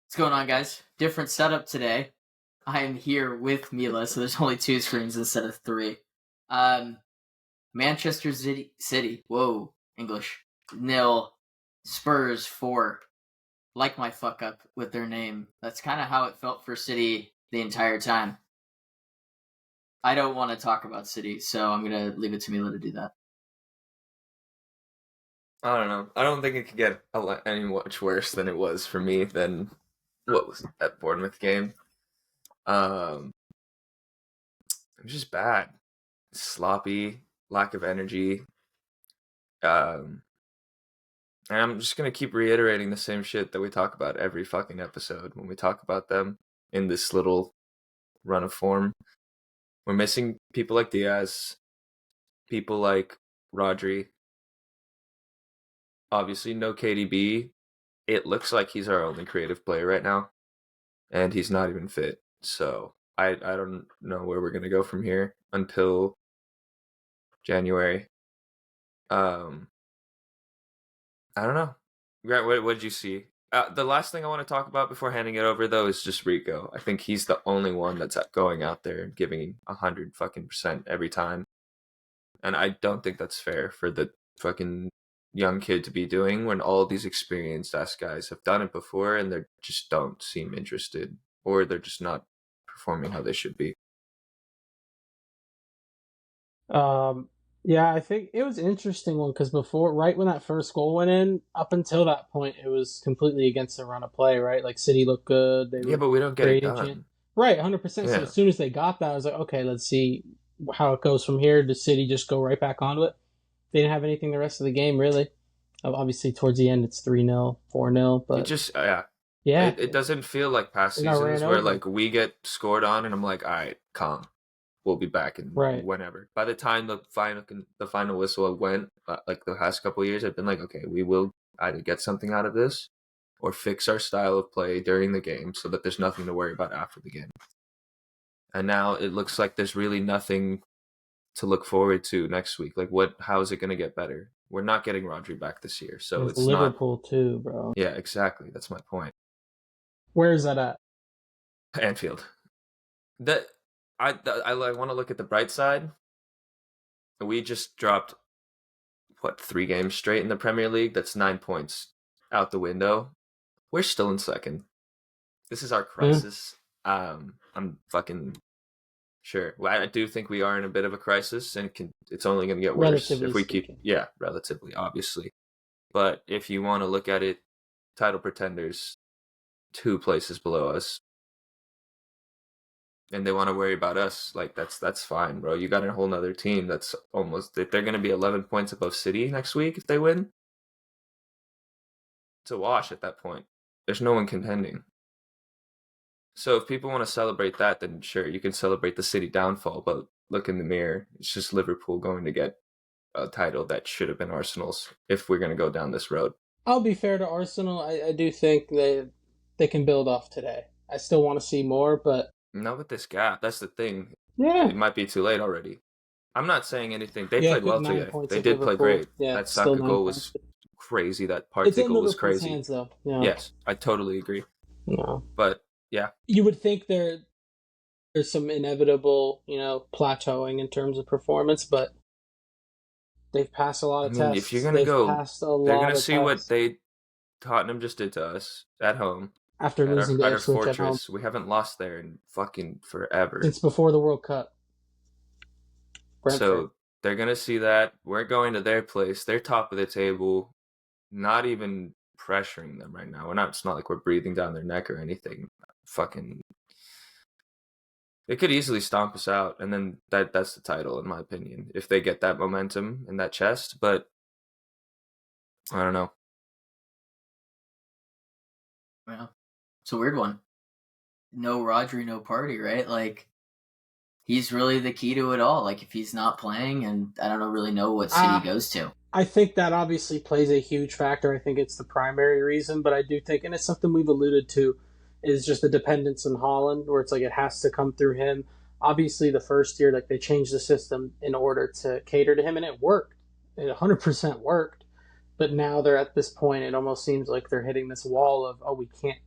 What's going on, guys? Different setup today. I am here with Mila, so there's only two screens instead of three. Um, Manchester City. Whoa, English. Nil. Spurs 4. Like my fuck up with their name. That's kind of how it felt for City the entire time. I don't want to talk about City, so I'm gonna leave it to Mila to do that. I don't know. I don't think it could get any much worse than it was for me than what was that Bournemouth game. It was just bad, sloppy, lack of energy. Um, and I'm just gonna keep reiterating the same shit that we talk about every fucking episode when we talk about them in this little run of form. We're missing people like Diaz, people like Rodri. Obviously, no KDB. It looks like he's our only creative player right now, and he's not even fit. So I don't know where we're gonna go from here until January. I don't know. Grant, what did you see? The last thing I want to talk about before handing it over, though, is just Rico. I think he's the only one that's going out there and giving 100% every time, and I don't think that's fair for the fucking young kid to be doing when all these experienced ass guys have done it before and they just don't seem interested, or they're just not performing how they should be. Yeah, I think it was an interesting one because right when that first goal went in, up until that point, it was completely against the run of play, right? Like City looked good. They were But we don't get it done. Right, 100%. So as soon as they got that, I was like, okay, let's see how it goes from here. Does City just go right back onto it? They didn't have anything the rest of the game, really. Obviously, towards the end, it's 3-0, 4-0, but... It just, yeah. It doesn't feel like past seasons where, like, we get scored on and I'm like, all right, calm. We'll be back in whenever. By the time the final whistle went, like the past couple of years, I've been like, okay, we will either get something out of this or fix our style of play during the game so that there's nothing to worry about after the game. And now it looks like there's really nothing to look forward to next week. Like, how is it going to get better? We're not getting Rodri back this year, so it's Liverpool too, bro. Yeah, exactly. That's my point. Where is that at? Anfield. I want to look at the bright side. We just dropped 3 games straight in the Premier League. That's 9 points out the window. We're still in second. This is our crisis. I'm fucking sure. I do think we are in a bit of a crisis, and it's only going to get worse if we keep. Yeah, relatively, obviously. But if you want to look at it, title pretenders, 2 places below us. And they want to worry about us, like that's fine, bro. You got a whole nother team that's almost, they're going to be 11 points above City next week if they win. It's a wash at that point. There's no one contending. So if people want to celebrate that, then sure, you can celebrate the City downfall, but look in the mirror. It's just Liverpool going to get a title that should have been Arsenal's if we're going to go down this road. I'll be fair to Arsenal. I do think they can build off today. I still want to see more, but not with this gap. That's the thing. Yeah. It might be too late already. I'm not saying anything. They played well today. They did play great. Yeah, that Saka goal was crazy. That Partey goal was crazy. Hands, though. Yeah. Yes, I totally agree. No. But, yeah. You would think there's some inevitable, plateauing in terms of performance, but they've passed a lot of tests. If you're going to go, they're going to see what Tottenham just did to us at home. After losing to Ipswich at home. We haven't lost there in fucking forever. Since before the World Cup. Brentford. So they're going to see that. We're going to their place. They're top of the table. Not even pressuring them right now. It's not like we're breathing down their neck or anything. Fucking. They could easily stomp us out. And then that's the title, in my opinion. If they get that momentum in that chest. But I don't know. Well, it's a weird one. No Rodri, no Partey, right? Like, he's really the key to it all. Like, if he's not playing, and I don't really know what City goes to. I think that obviously plays a huge factor. I think it's the primary reason, but I do think, and it's something we've alluded to, is just the dependence on Haaland, where it's like it has to come through him. Obviously, the first year, like, they changed the system in order to cater to him, and it worked. It 100% worked. But now they're at this point, it almost seems like they're hitting this wall of, we can't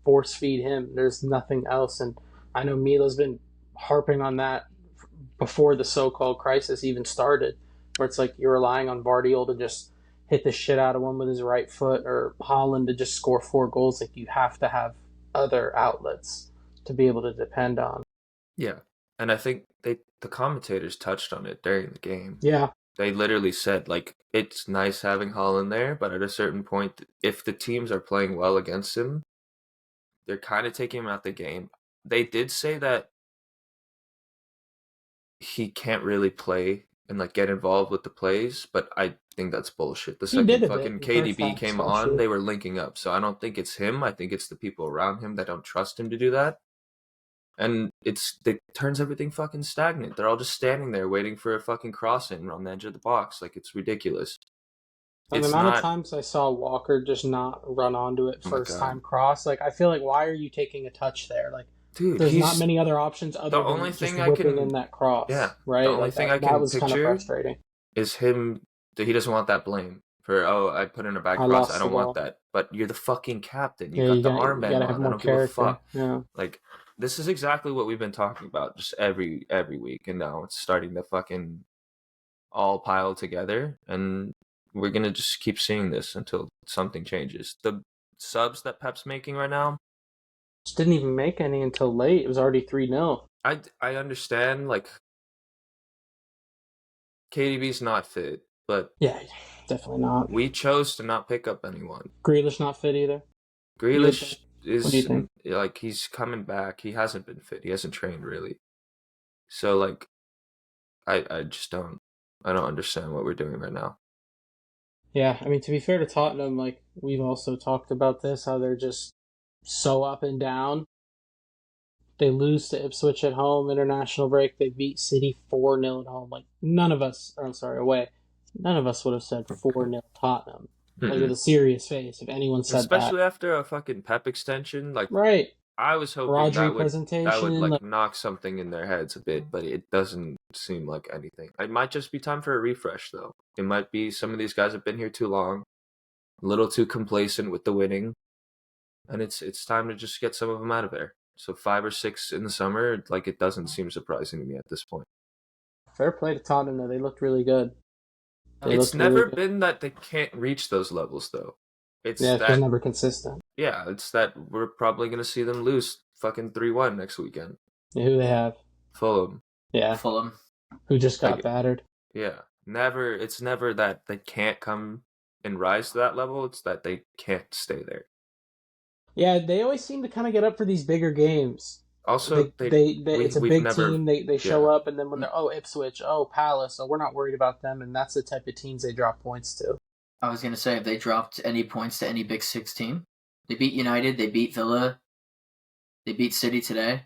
force feed him. There's nothing else. And I know Mila's been harping on that before the so-called crisis even started, where it's like you're relying on Guardiola to just hit the shit out of one with his right foot, or Holland to just score 4 goals. Like, you have to have other outlets to be able to depend on. Yeah, and I think the commentators touched on it during the game. Yeah. They literally said, like, it's nice having Holland there, but at a certain point, if the teams are playing well against him, they're kind of taking him out the game. They did say that he can't really play and like get involved with the plays, but I think that's bullshit. The He did second a fucking bit, the first KDB half came especially. on, they were linking up. So I don't think it's him. I think it's the people around him that don't trust him to do that. And it turns everything fucking stagnant. They're all just standing there waiting for a fucking crossing on the edge of the box. Like, it's ridiculous. And the It's amount of not. times I saw Walker just not run onto it Oh my first time God. cross, like, I feel like, why are you taking a touch there? Like, Dude, there's not he's many other options other the than only just thing I whipping can. in that cross, Yeah, right? the only Like, thing I that can was kind of picture frustrating. is him. He doesn't want that blame for, oh, I put in a bad I cross. I lost the don't want ball. that. But you're the fucking captain. You Yeah, got the you armband gotta have on. I more don't give a character. fuck. Yeah. Like, this is exactly what we've been talking about just every week, and now it's starting to fucking all pile together, and we're gonna just keep seeing this until something changes. The subs that Pep's making right now, Just didn't even make any until late. It was already 3-0. I understand, like, KDB's not fit, but Yeah, definitely not. we chose to not pick up anyone. Grealish not fit either. You would think. Grealish What do you is think? like, he's coming back. He hasn't been fit. He hasn't trained really. So like, I just I don't understand what we're doing right now. Yeah, I mean, to be fair to Tottenham, like, we've also talked about this, how they're just so up and down. They lose to Ipswich at home, international break. They beat City 4-0 at home. Like, none of us, or I'm sorry, away, none of us would have said 4-0 Tottenham. Like, with Mm-mm. a serious face, if anyone said that. Especially after a fucking Pep extension, like, Right. I was hoping Rodri that would presentation. like Like, knock something in their heads a bit, but it doesn't seem like anything. It might just be time for a refresh, though. It might be some of these guys have been here too long, a little too complacent with the winning, and it's time to just get some of them out of there. So 5 or 6 in the summer, like, it doesn't seem surprising to me at this point. fair play to Tottenham, though. They looked really good. They It's looked really never good. been that they can't reach those levels, though. It's Yeah, it's just that, never consistent. yeah, it's that we're probably going to see them lose fucking 3-1 next weekend. Yeah, who they have. Fulham. Yeah. Fulham. Who just got Like, battered. yeah. It's never that they can't come and rise to that level. It's that they can't stay there. Yeah, they always seem to kind of get up for these bigger games. Also, It's a we've big never, team. They show yeah. up, and then when they're, Ipswich, Palace, we're not worried about them, and that's the type of teams they drop points to. I was gonna say, have they dropped any points to any Big Six team? They beat United. They beat Villa. They beat City today.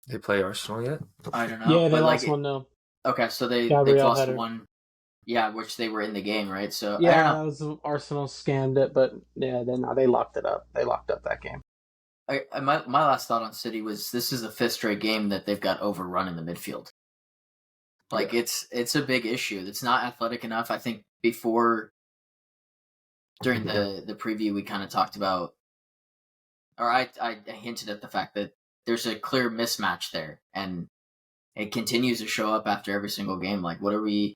They play Arsenal yet? I don't know. Yeah, they but lost like, 1-0. okay, so they've Gabriel lost header. one. Yeah, which they were in the game, right? So I Yeah, don't that know. was Arsenal scammed it, but yeah, they locked it up. They locked up that game. My last thought on City was this is the 5th straight game that they've got overrun in the midfield. Like, Yeah. it's a big issue. It's not athletic enough. I think before, during the preview, we kind of talked about, or I hinted at the fact that there's a clear mismatch there, and it continues to show up after every single game. Like, what are we,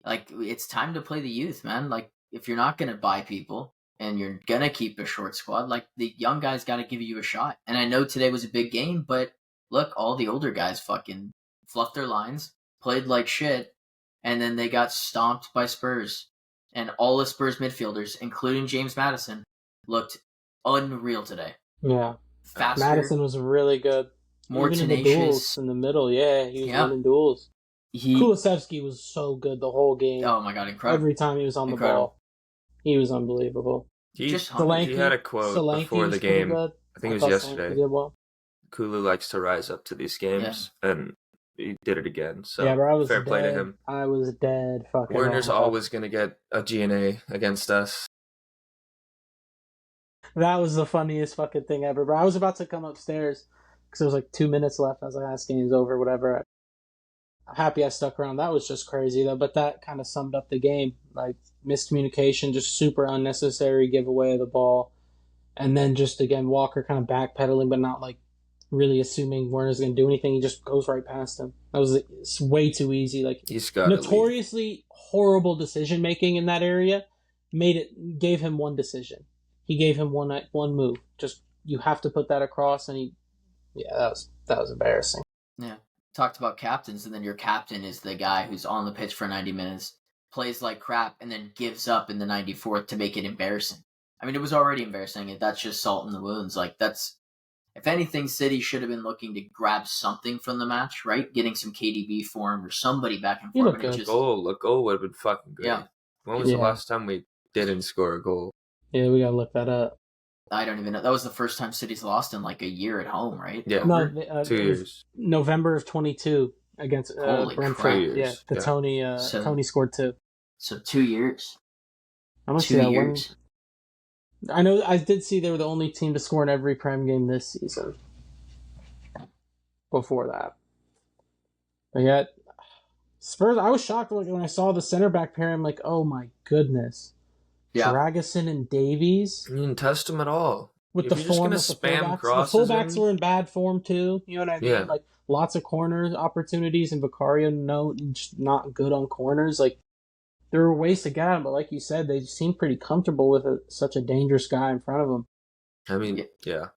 like, it's time to play the youth, man. Like, if you're not going to buy people and you're going to keep a short squad, like, the young guys got to give you a shot. And I know today was a big game, but look, all the older guys fucking fluffed their lines, played like shit, and then they got stomped by Spurs. And all the Spurs midfielders, including James Madison, looked unreal today. Yeah. Faster, Madison was really good. more Even in the tenacious. duels in the middle, yeah, he was Yeah. winning duels. He, Kulusevski was so good the whole game. oh my god, incredible. Every time he was on the ball, he was unbelievable. He Solanke, had a quote Solanke before was the pretty game. good. I think it was thought yesterday. Solanke did well. Kulu likes to rise up to these games, and he did it again. So Yeah, but I was fair dead. play to him. I was dead fucking Werner's wrong. always going to get a GNA against us. That was the funniest fucking thing ever. But I was about to come upstairs because there was like 2 minutes left. I was like, this game's over, whatever. I'm happy I stuck around. That was just crazy, though. But that kind of summed up the game. Like, miscommunication, just super unnecessary giveaway of the ball. And then just again, Walker kind of backpedaling, but not like really assuming Werner's going to do anything. He just goes right past him. That was it's way too easy. Like He's got to lead. notoriously horrible decision making in that area. Gave him one decision. He gave him one move. Just you have to put that across, and that was embarrassing. Yeah, talked about captains, and then your captain is the guy who's on the pitch for 90 minutes, plays like crap, and then gives up in the 94th to make it embarrassing. I mean, it was already embarrassing, and that's just salt in the wounds. Like, that's, if anything, City should have been looking to grab something from the match, right? Getting some KDB form or somebody back in form. looked good. A goal would have been fucking great. Yeah. When was the last time we didn't score a goal? Yeah, we gotta look that up. I don't even know. That was the first time City's lost in like a year at home, right? Yeah, no, 2 years. November of 22 against Brentford. Yeah, Tony scored 2. So 2 years. I'm gonna 2 see that years. one. I know. I did see they were the only team to score in every Prem game this season. Before that, but yet Spurs. I was shocked when I saw the center back pair. I'm like, oh my goodness, Yeah. Dragusin and Davies. You didn't test them at all. With if the you're form just of gonna the spam fullbacks. crosses, The fullbacks were in bad form too. You know what I mean? Yeah. Like lots of corner opportunities, and Vicario just not good on corners. Like there were ways to get at him, but like you said, they seemed pretty comfortable with such a dangerous guy in front of them. I mean, yeah.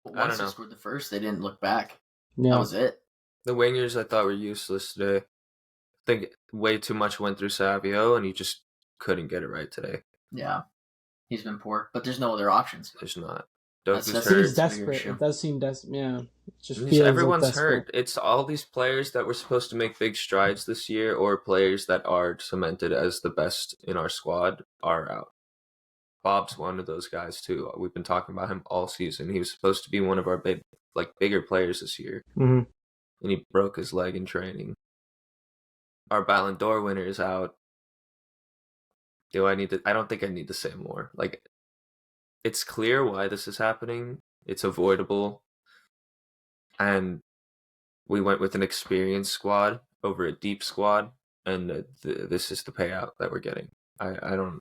Once they scored the first, they didn't look back. Yeah. That was it. The wingers I thought were useless today. I think way too much went through Savio, and he just couldn't get it right today. Yeah. He's been poor, but there's no other options. There's not. It seems desperate. It does seem desperate. Yeah. It just feels everyone's like hurt. It's all these players that were supposed to make big strides this year, or players that are cemented as the best in our squad are out. Bob's one of those guys too. We've been talking about him all season. He was supposed to be one of our bigger players this year, and he broke his leg in training. Our Ballon d'Or winner is out. I don't think I need to say more. Like, it's clear why this is happening. It's avoidable. And we went with an experienced squad over a deep squad, and this is the payout that we're getting. I don't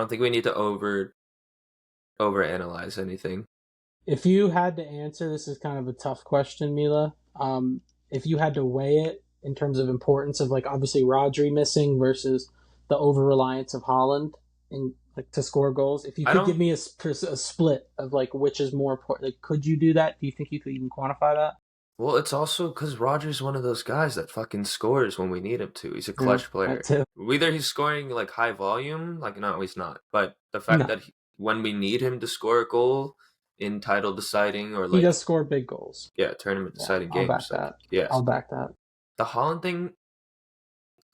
think we need to overanalyze anything. If you had to answer, this is kind of a tough question, Mila. If you had to weigh it in terms of importance of like obviously Rodri missing versus the over reliance of Haaland in like to score goals, if you could give me a split of like which is more important, like could you do that? Do you think you could even quantify that? Well, it's also because Rodri's one of those guys that fucking scores when we need him to. He's a clutch player. Either he's scoring like high volume, like no, he's not. But the fact that when we need him to score a goal in title deciding or like he does score big goals. Yeah, tournament deciding games. I'll back that. Yes, I'll back that. The Haaland thing,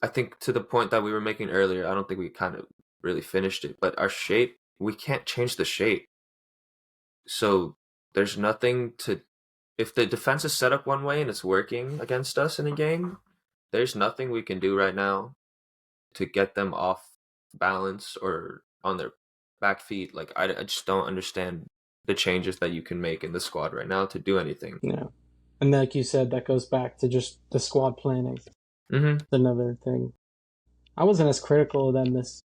I think to the point that we were making earlier, I don't think we kind of really finished it. But our shape, we can't change the shape. So there's nothing to. If the defense is set up one way and it's working against us in a game, there's nothing we can do right now to get them off balance or on their back feet. Like I just don't understand the changes that you can make in the squad right now to do anything. Yeah. And like you said, that goes back to just the squad planning. Mm-hmm. Another thing. I wasn't as critical of them this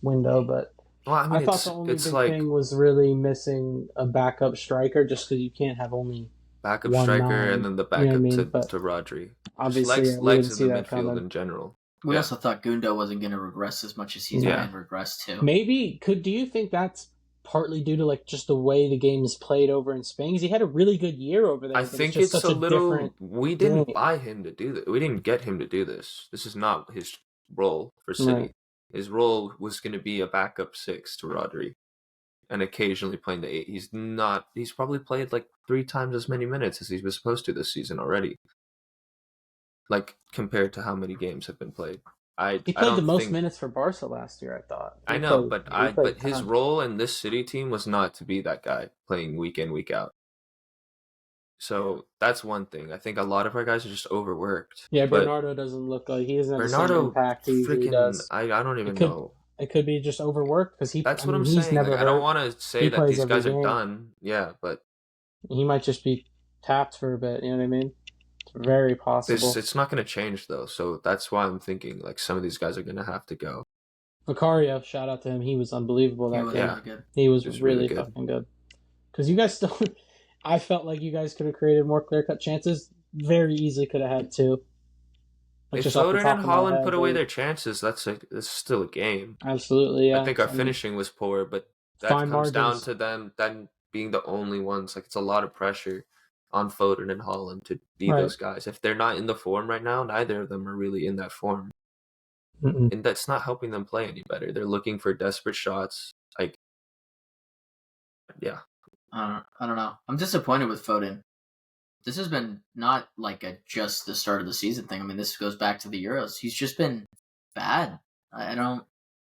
window, but I thought the only big thing was really missing a backup striker just because you can't have only backup striker and then the backup to Rodri. Obviously, legs in the midfield in general. We also thought Gundo wasn't going to regress as much as he's been regressed too. Maybe do you think that's partly due to like just the way the game is played over in Spain? Because he had a really good year over there. I think it's a little. We didn't buy him to do that. We didn't get him to do this. This is not his role for City. Right. His role was going to be a backup 6 to Rodri, and occasionally playing the 8. He's not. He's probably played like 3 times as many minutes as he was supposed to this season already. Like compared to how many games have been played. He played the most minutes for Barca last year, I thought. I know, but his role in this City team was not to be that guy playing week in, week out. So that's one thing. I think a lot of our guys are just overworked. Yeah, Bernardo doesn't look like he doesn't have the same impact he usually does. I don't even know. It could be just overworked because That's what I'm saying. I don't want to say that these guys are done. Yeah, but he might just be tapped for a bit. You know what I mean? It's very possible. It's not going to change though, so that's why I'm thinking like some of these guys are going to have to go. Vicario, shout out to him. He was unbelievable He that was game. really good. He was It was really, really good. fucking good. Because you guys still, I felt like you guys could have created more clear cut chances. Very easily could have had two. Like If just off the Foden top and of my Holland head, put away they- their chances, that's still a game. absolutely, I yeah. think our I mean, finishing was poor, but that fine comes down margins. to them then being the only ones. Like, it's a lot of pressure on Foden and Holland to be Right. those guys. If they're not in the form right now, neither of them are really in that form. Mm-mm. And that's not helping them play any better. They're looking for desperate shots. Like, yeah. I don't know. I'm disappointed with Foden. This has been not like just the start of the season thing. I mean, this goes back to the Euros. He's just been bad. I don't.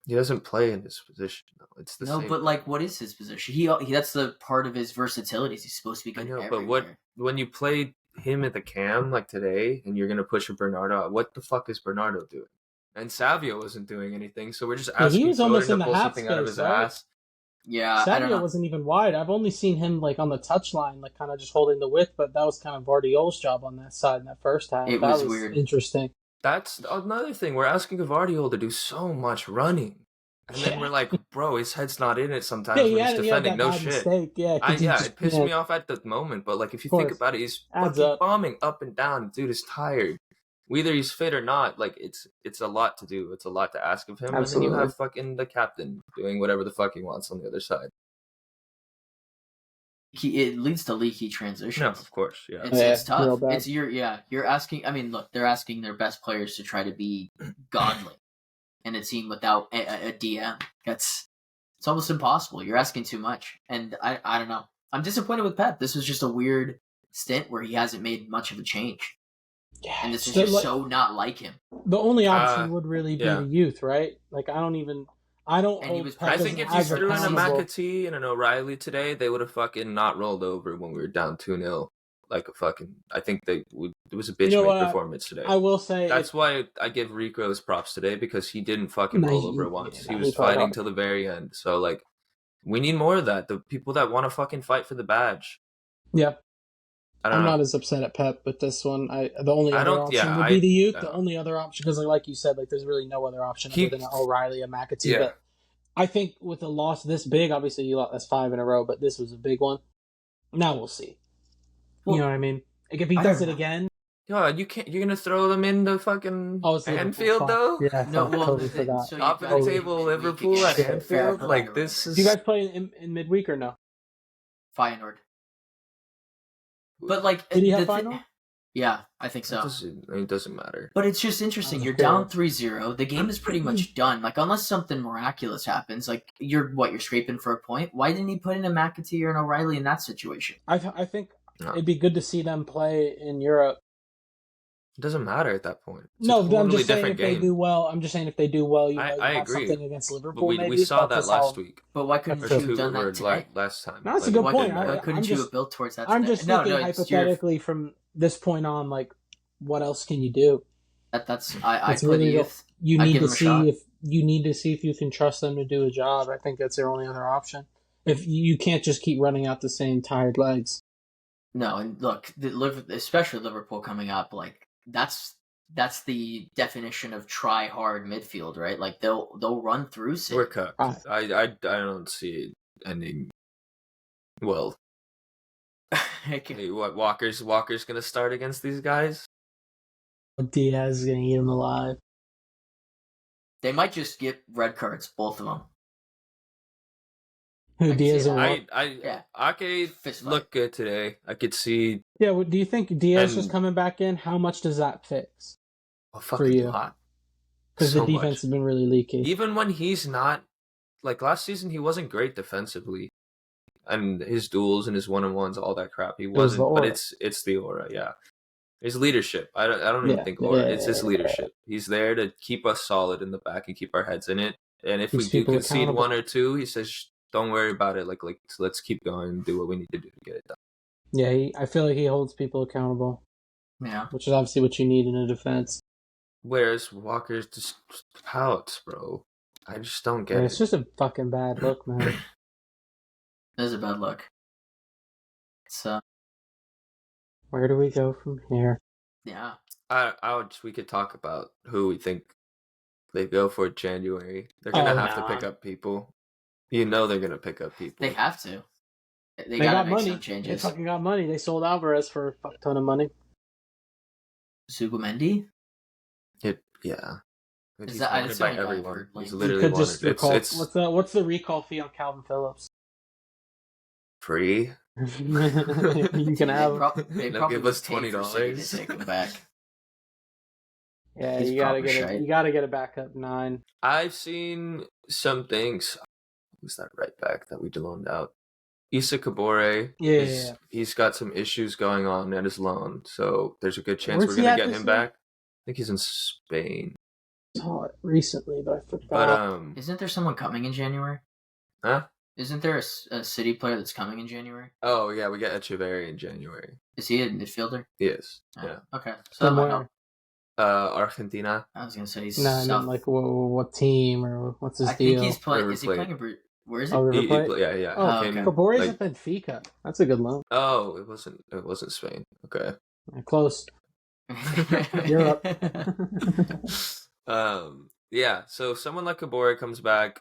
He doesn't play in his position, though. It's the No, same. but like, what is his position? He that's the part of his versatility. He's supposed to be I good know, everywhere. but when you play him at the cam like today, and you're gonna push a Bernardo out, what the fuck is Bernardo doing? And Savio wasn't doing anything, so we're just Yeah, he asking was almost Foden in to the pull half something out of space, his right? ass. Yeah, I don't Savio know. wasn't even wide. I've only seen him like on the touchline, like kind of just holding the width, but that was kind of Guardiola's job on that side in that first half. It That was was weird. interesting. That's another thing. We're asking Guardiola to do so much running, and then we're like, bro, his head's not in it sometimes Yeah, when he's he had defending. that No bad shit. mistake. Yeah, 'cause he just, It pissed yeah, me off at the moment, but like if you of think course. about it, he's Adds fucking up. bombing up and down. Dude is tired. Whether he's fit or not, like it's a lot to do. It's a lot to ask of him, and then Absolutely. you have fucking the captain doing whatever the fuck he wants on the other side. It leads to leaky No, transitions. of course, yeah. It's Yeah, it's real tough. bad. You're asking. I mean, look, they're asking their best players to try to be godly in a team without a DM. It's almost impossible. You're asking too much, and I don't know. I'm disappointed with Pep. This was just a weird stint where he hasn't made much of a change, Yeah, and this is still, just like, so not like him. the only option would really be yeah. the youth, right? Like I don't And he hold was Pep I as, think if you as threw in a accountable. McAtee and an O'Reilly today, they would have fucking not rolled over when we were down 2-0. Like a fucking, I think it was a bitch You know made what? performance today. I will say That's why I give Rico his props today, because he didn't fucking No, roll he- over once. yeah, He no, was he played fighting hard. till the very end. So like, we need more of that. The people that want to fucking fight for the badge. Yeah, I don't I'm know. not as upset at Pep with this one. The only I other don't- option yeah, would be the youth. I The don't- only other option, because like you said, like there's really no other option He- other than O'Reilly and McAtee. Yeah. But I think with a loss this big, obviously you lost that's 5 in a row, but this was a big one. Now we'll see. Well, you know what I mean? Like if he I does don't it know. again, Yeah, you can't. You're gonna throw them in the fucking it's Liverpool, Anfield fuck. though. Yeah, No, fuck, well, totally so forgot. you Top of gotta the get table, midweek Liverpool again. at Shit. Anfield. Fair Like play. this is. Do you guys play in midweek or no? Feyenoord. But like, Did he have the final? yeah, I think so. It doesn't matter. But it's just interesting. That's You're cool. down 3-0. The game is pretty much done. Like, unless something miraculous happens, like you're scraping for a point. Why didn't he put in a McAtee or an O'Reilly in that situation? I think No. it'd be good to see them play in Europe. It doesn't matter at that point. It's No, a totally I'm just saying different if game. they do well. I'm just saying if they do well, you I have agree. something against But Liverpool. we maybe saw That's that just how- last week. But why couldn't That's you true. have done that today? Last time. No, that's a Like, good it point. didn't Why matter. couldn't I'm you just- have built towards that? I'm today? just no, thinking it's your, hypothetically from this point on, like what else can you do? that's I It's play really the youth. you I'd need give to him a shot. see if you can trust them to do a job. I think that's their only other option. If you can't just keep running out the same tired legs. No, and look, especially Liverpool coming up, like that's the definition of try hard midfield, right? Like they'll run through City. We're cooked. Right. I don't see it ending well. Hey, what Walker's gonna start against these guys? Diaz is gonna eat him alive. They might just get red cards, both of them. Who can Diaz see and that. what? Yeah. Ake Fist fight. looked good today. I could see Yeah, do you think Diaz And- just coming back in? How much does that fix? a fucking you. lot. Because So the defense much. has been really leaky. Even when he's not, like last season, he wasn't great defensively, and his duels and his one-on-ones, all that crap, he was the wasn't. But aura. it's the aura, yeah. His leadership. I don't even Yeah, think aura. yeah, It's his yeah. leadership. He's there to keep us solid in the back and keep our heads in it. And if we Keeps do people concede accountable. one or two, he says, "Don't worry about it. Like let's keep going and do what we need to do to get it done." Yeah, I feel like he holds people accountable, Yeah. which is obviously what you need in a defense. Whereas Walker's just pouts, bro. I just don't get And it. it's just a fucking bad look, man. That is a bad look. So Where do we go from here? yeah. We could talk about who we think They go for January. They're gonna have to pick nah. up people. You know they're gonna pick up people. They have to. They They gotta got make money. some They changes. fucking got money. They sold Alvarez for a fuck ton of money. Zubimendi? Yeah. Is He's that- wanted that's the by only guy I've everyone. heard, like- He's You literally could just wanted. recall. It's What's the recall fee on Calvin Phillips? free. You can have. They They'll probably give would us pay for City $20. to take him back. Yeah, He's you gotta proper get it. shite. You gotta get a backup 9. I've seen some things. Who's that right back that we loaned out? Issa Kabore. Yeah. He's got some issues going on at his loan, so there's a good chance Where's we're he gonna at get this him year? back. I think he's in Spain. I saw it recently, but I forgot. But Isn't there someone coming in January? huh? Isn't there a City player that's coming in January? Oh yeah, we got Echeverri in January. Is he a midfielder? He is. Oh, Yeah. Okay. So that From might where? help. Argentina. I was gonna say he's No, I South. mean like what team or what's his I deal? think he's playing. River Is he Plate. playing in Where is he? Oh, River He Plate. yeah. Oh, He came in, Cabore's like- at Benfica. That's a good loan. Oh, it wasn't Spain. Okay. Close. Europe. Yeah, so someone like Kabore comes back.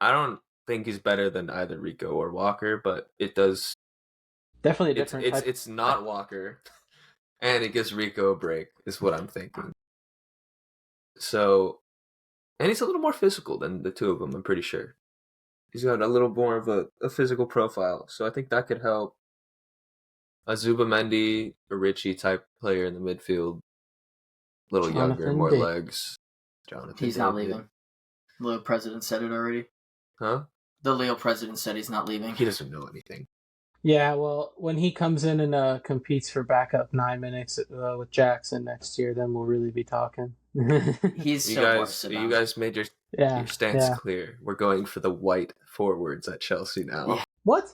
I don't think he's better than either Rico or Walker, but it does. Definitely a It's different type. it's not Walker, and it gives Rico a break. Is what I'm thinking. So, and he's a little more physical than the two of them. I'm pretty sure. He's got a little more of a physical profile, so I think that could help. A Zubimendi, a Richie type player in the midfield, a little younger, Jonathan more David. legs. Jonathan. He's not David. leaving. The Leo president said it already. Huh? The Leo president said he's not leaving. He doesn't know anything. Yeah, well, when he comes in and competes for backup 9 minutes with Jackson next year, then we'll really be talking. He's You so guys, far you guys made your yeah, stance yeah. clear. We're going for the white forwards at Chelsea now. Yeah. What?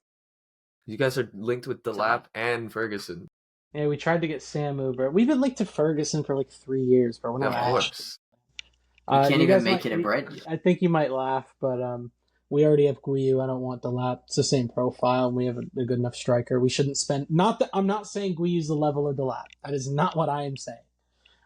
You guys are linked with Delap and Ferguson. Yeah, we tried to get Samu, bro. We've been linked to Ferguson for like 3 years, bro. We're not Of actually. course. You can't you even guys make it in bread. I think you might laugh, but we already have Guiu. I don't want the lap. It's the same profile, and we have a good enough striker. We shouldn't spend. Not that I'm not saying Guiu's the level of the lap. That is not what I am saying.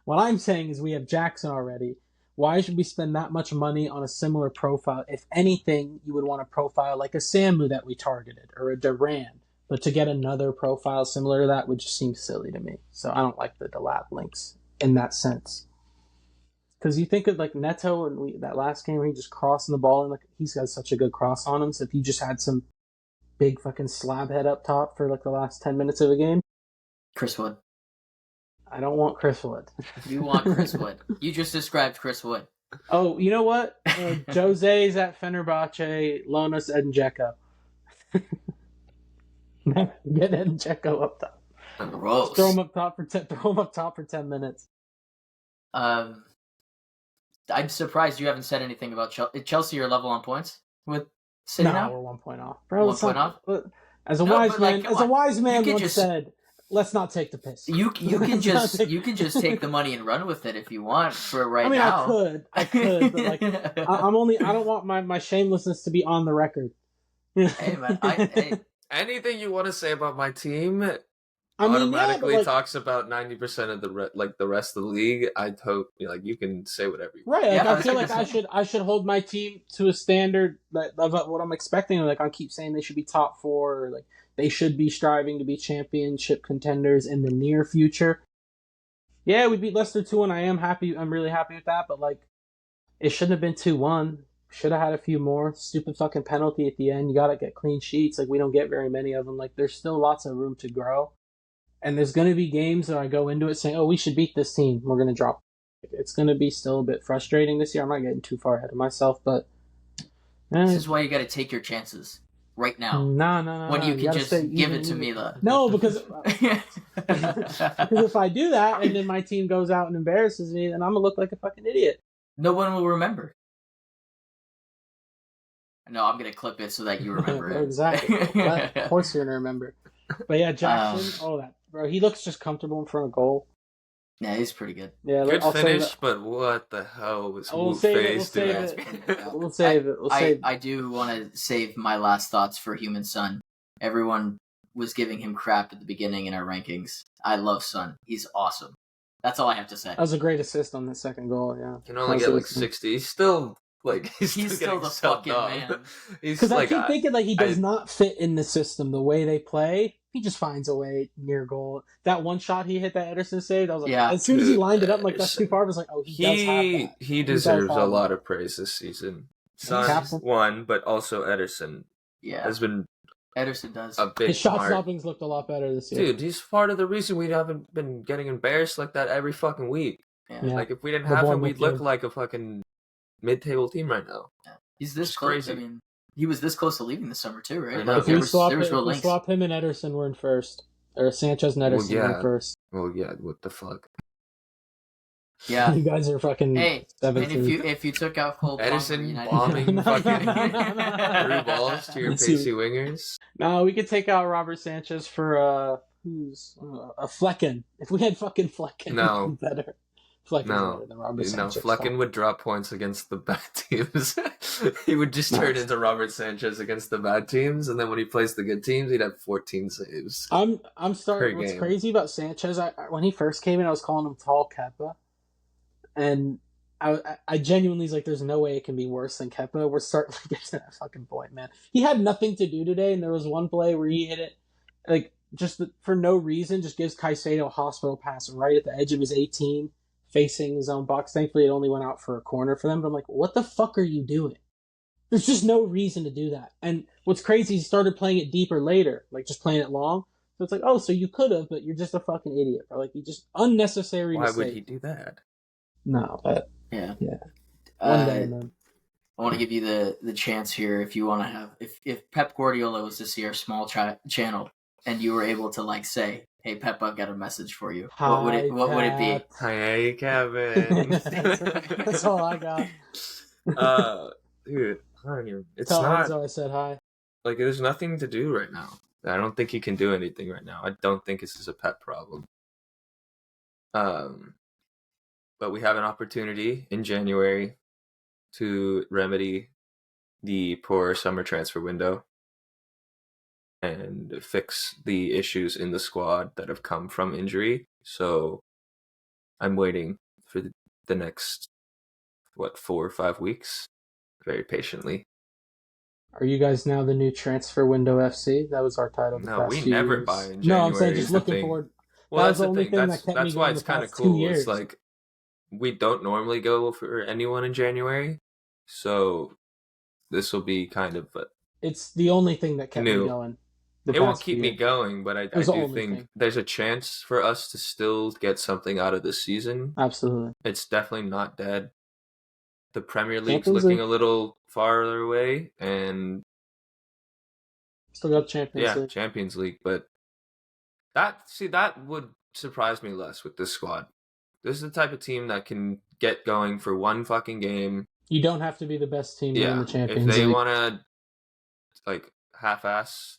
What I'm saying is we have Jackson already. Why should we spend that much money on a similar profile? If anything, you would want a profile like a Samu that we targeted or a Duran. But to get another profile similar to that would just seem silly to me. So I don't like the Delap links in that sense. Because you think of like Neto and that last game where he just crossing the ball and like he's got such a good cross on him. So if he just had some big fucking slab head up top for like the last 10 minutes of a game, Chris Wood. I don't want Chris Wood. You want Chris Wood. You just described Chris Wood. Oh, you know what? Jose's at Fenerbahce. Loan us Edin Dzeko. Get Edin Dzeko up top. Gross. Throw him up top for 10 minutes. I'm surprised you haven't said anything about Chelsea. Chelsea are level on points with City No, now? we're 1 point off. Bro, 1 point off? As a No, wise but, man, like, come on. once said, let's not take the piss. You can just take the money and run with it if you want for right I mean, now. I could, but like, I don't want my shamelessness to be on the record. Hey man, Anything you want to say about my team I mean, automatically yeah, but, like, talks about 90% of the rest of the league. I hope you can say whatever you want. right. Like, Yeah, I feel like I should hold my team to a standard of what I'm expecting. Like I keep saying they should be top 4, or like they should be striving to be championship contenders in the near future. Yeah, we beat Leicester 2-1. I'm really happy with that. But like, it shouldn't have been 2-1. Should have had a few more. Stupid fucking penalty at the end. You gotta get clean sheets. Like we don't get very many of them. Like there's still lots of room to grow. And there's going to be games that I go into it saying, oh, we should beat this team. We're going to drop. It's going to be still a bit frustrating this year. I'm not getting too far ahead of myself, but... this is why you got to take your chances right now. No. When you can just give it to even. Mila. No, because if I do that and then my team goes out and embarrasses me, then I'm going to look like a fucking idiot. No one will remember. No, I'm going to clip it so that you remember it. Exactly. Of course you're going to remember. But yeah, Jackson, bro, he looks just comfortable in front of goal. Yeah, he's pretty good. Yeah, Good I'll finish, but what the hell was We'll Wu save it, Face we'll doing? save it. We'll save it. I do want to save my last thoughts for Human Son. Everyone was giving him crap at the beginning in our rankings. I love Son. He's awesome. That's all I have to say. That was a great assist on the second goal. Yeah, Can only get like 60. He's still like he's still the fucking man. Because I keep thinking like he does not fit in the system the way they play. He just finds a way near goal. That one shot he hit that Ederson saved, I was like, as soon as he lined it up, like that's too far. I was like, oh, he does have that. He deserves a lot of praise this season. Son's won, but also Ederson has been. Ederson does. A big His shot stoppings looked a lot better this year. Dude, he's part of the reason we haven't been getting embarrassed like that every fucking week. Yeah. Like if we didn't have him, we'd look like a fucking mid-table team right now. Yeah. He's this close. I mean, he was this close to leaving the summer too, right? If we swap him and Ederson, we're in first. Or Sanchez and Ederson, we're in first. Well, yeah. What the fuck? Yeah, you guys are fucking. Hey, 17th. And if you took out Cole Edison bombing fucking through balls to your pacey wingers. No, we could take out Robert Sanchez for a Flecken. If we had fucking Flecken, no, better. Flecken's better than Robert Sanchez. No, Flecken would drop points against the bad teams. He would just turn into Robert Sanchez against the bad teams, and then when he plays the good teams, he'd have 14 saves. I'm starting. What's crazy about Sanchez? When he first came in, I was calling him Tall Kepa. And I genuinely was like, there's no way it can be worse than Kepa. We're starting to get to that fucking point, man. He had nothing to do today, and there was one play where he hit it, like, just for no reason, just gives Caicedo a hospital pass right at the edge of his 18, facing his own box. Thankfully, it only went out for a corner for them, but I'm like, what the fuck are you doing? There's just no reason to do that. And what's crazy, he started playing it deeper later, like, just playing it long. So it's like, oh, so you could have, but you're just a fucking idiot, bro. Like, you just unnecessary Why mistake. would he do that? No, but yeah. One day, man. I want to give you the chance here if you want to have if Pep Guardiola was to see our small channel and you were able to like say, "Hey Pep, I've got a message for you." What would it be? Hey Kevin. That's all I got. Dude, I don't even. It's Tell not. Enzo I said hi. Like there's nothing to do right now. I don't think he can do anything right now. I don't think this is a Pep problem. But we have an opportunity in January to remedy the poor summer transfer window and fix the issues in the squad that have come from injury. So I'm waiting for the next, 4 or 5 weeks, very patiently. Are you guys now the new transfer window FC? That was our title. No, we never buy in January. No, I'm saying just looking forward. Well, that's the thing. That's why it's kind of cool. It's like we don't normally go for anyone in January, so this will be kind of. It's the only thing that kept me going. It won't keep me going, but I do think there's a chance for us to still get something out of this season. Absolutely, it's definitely not dead. The Premier League's looking a little farther away, and still got Champions League. Yeah, Champions League, but that would surprise me less with this squad. This is the type of team that can get going for one fucking game. You don't have to be the best team in the Champions League. If they want to, like, half-ass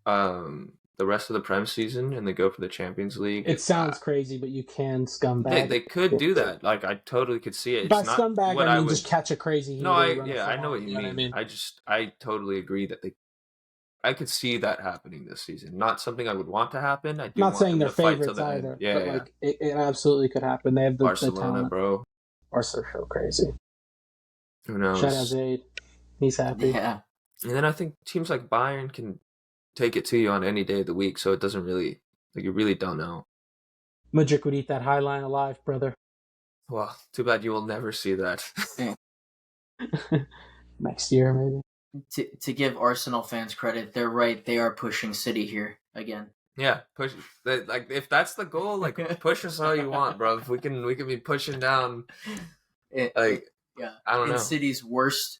the rest of the Prem season and they go for the Champions League. It sounds crazy, but you can scumbag. They could do that. Like, I totally could see it. By scumbag, I mean just catch a crazy hero. No, I know what you mean. I totally agree that I could see that happening this season. Not something I would want to happen. I do not saying they're favorites either. But like it absolutely could happen. They have the Barcelona, talent. Bro. Barcelona so crazy. Who knows? Shout out Zayd. He's happy. Yeah. And then I think teams like Bayern can take it to you on any day of the week, so it doesn't really you really don't know. Mudryk would eat that high line alive, brother. Well, too bad you will never see that. Next year, maybe. To give Arsenal fans credit, they're right. They are pushing City here again. Yeah, push. Like if that's the goal, like push us all you want, bro. If we can be pushing down. I don't know. City's worst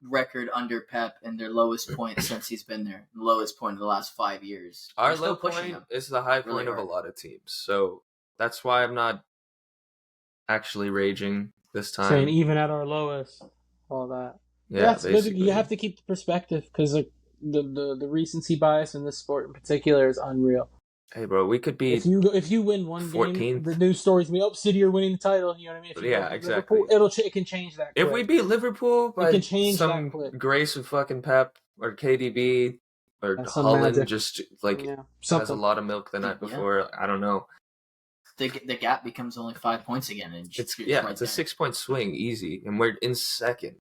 record under Pep and their lowest point since he's been there. The lowest point of the last 5 years. Our low point is the high point of a lot of teams, so that's why I'm not actually raging this time. Saying even at our lowest, all that. Yeah, that's good. You have to keep the perspective because like the recency bias in this sport in particular is unreal. Hey, bro, we could be if you win one 14th. Game, the news stories be City are winning the title. You know what I mean? Exactly. It can change that. Quick. If we beat Liverpool, it can change some that quick. Grace of fucking Pep or KDB or Holland, just like has a lot of milk the night before. I don't know. the gap becomes only 5 points again, and It's right it's a there. 6-point swing, easy, and we're in second.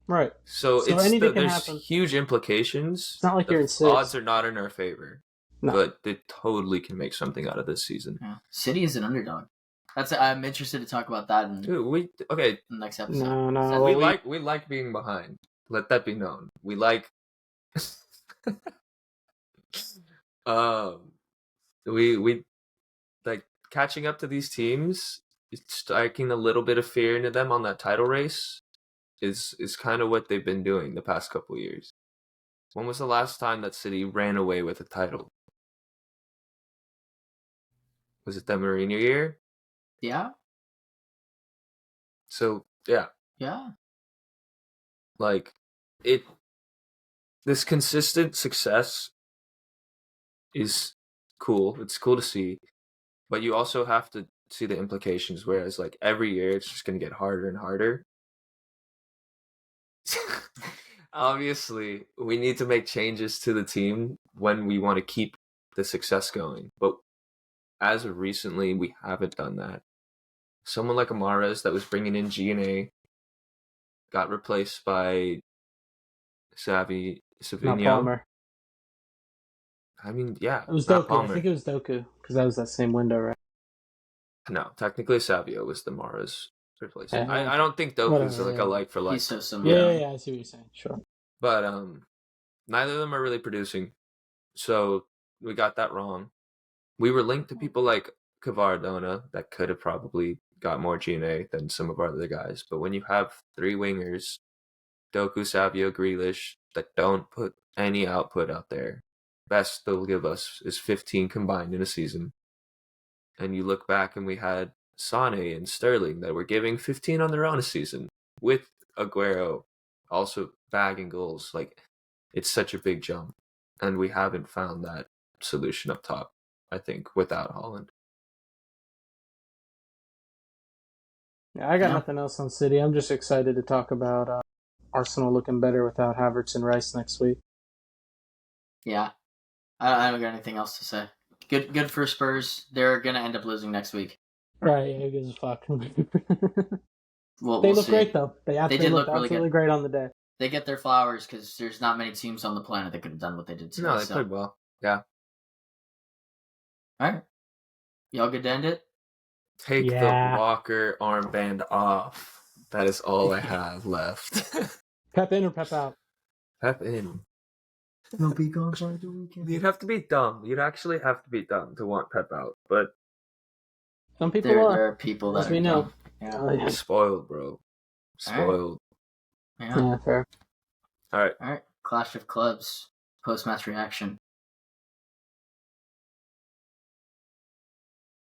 Right. So anything can there's happen. huge implications. It's not like you're in sixth. Odds are not in our favor, but they totally can make something out of this season. Yeah. City is an underdog. I'm interested to talk about that in Dude, the next episode. No. We like being behind. Let that be known. We like we like catching up to these teams, striking a little bit of fear into them on that title race is kind of what they've been doing the past couple years. When was the last time that City ran away with a title? Was it the Mourinho year? Yeah. So yeah, like this consistent success is cool. It's cool to see, but you also have to see the implications. Whereas like every year, it's just going to get harder and harder. Obviously, we need to make changes to the team when we want to keep the success going. But as of recently, we haven't done that. Someone like Amares that was bringing in G&A got replaced by Savinho. Not Palmer. I mean, yeah. It was not Doku. Palmer. I think it was Doku because that was that same window, right? No, technically Savio was the Mara's replacement. Yeah. I don't think Doku's like a like for like. He's so similar. Yeah, I see what you're saying. Sure. But neither of them are really producing, so we got that wrong. We were linked to people like Cavardona that could have probably got more G&A than some of our other guys. But when you have three wingers, Doku, Savio, Grealish, that don't put any output out there, best they'll give us is 15 combined in a season. And you look back and we had Sane and Sterling that were giving 15 on their own a season with Aguero also bagging goals. Like, it's such a big jump. And we haven't found that solution up top, I think, without Haaland. Yeah, I got nothing else on City. I'm just excited to talk about Arsenal looking better without Havertz and Rice next week. Yeah. I don't got anything else to say. Good for Spurs. They're going to end up losing next week. Right, yeah, who gives a fuck? They look great, though. They did look really absolutely great on the day. They get their flowers because there's not many teams on the planet that could have done what they did today. No, they played well. Yeah. All right. Y'all good to end it? Take the Walker armband off. That is all I have left. Pep in or Pep out? Pep in. He'll be gone by the weekend. You'd have to be dumb. You'd actually have to be dumb to want Pep out. But some people are. There are people that we know. Yeah. Spoiled, bro. Spoiled. Right. Yeah, fair. All right. Clash of Clubs. Post-match reaction.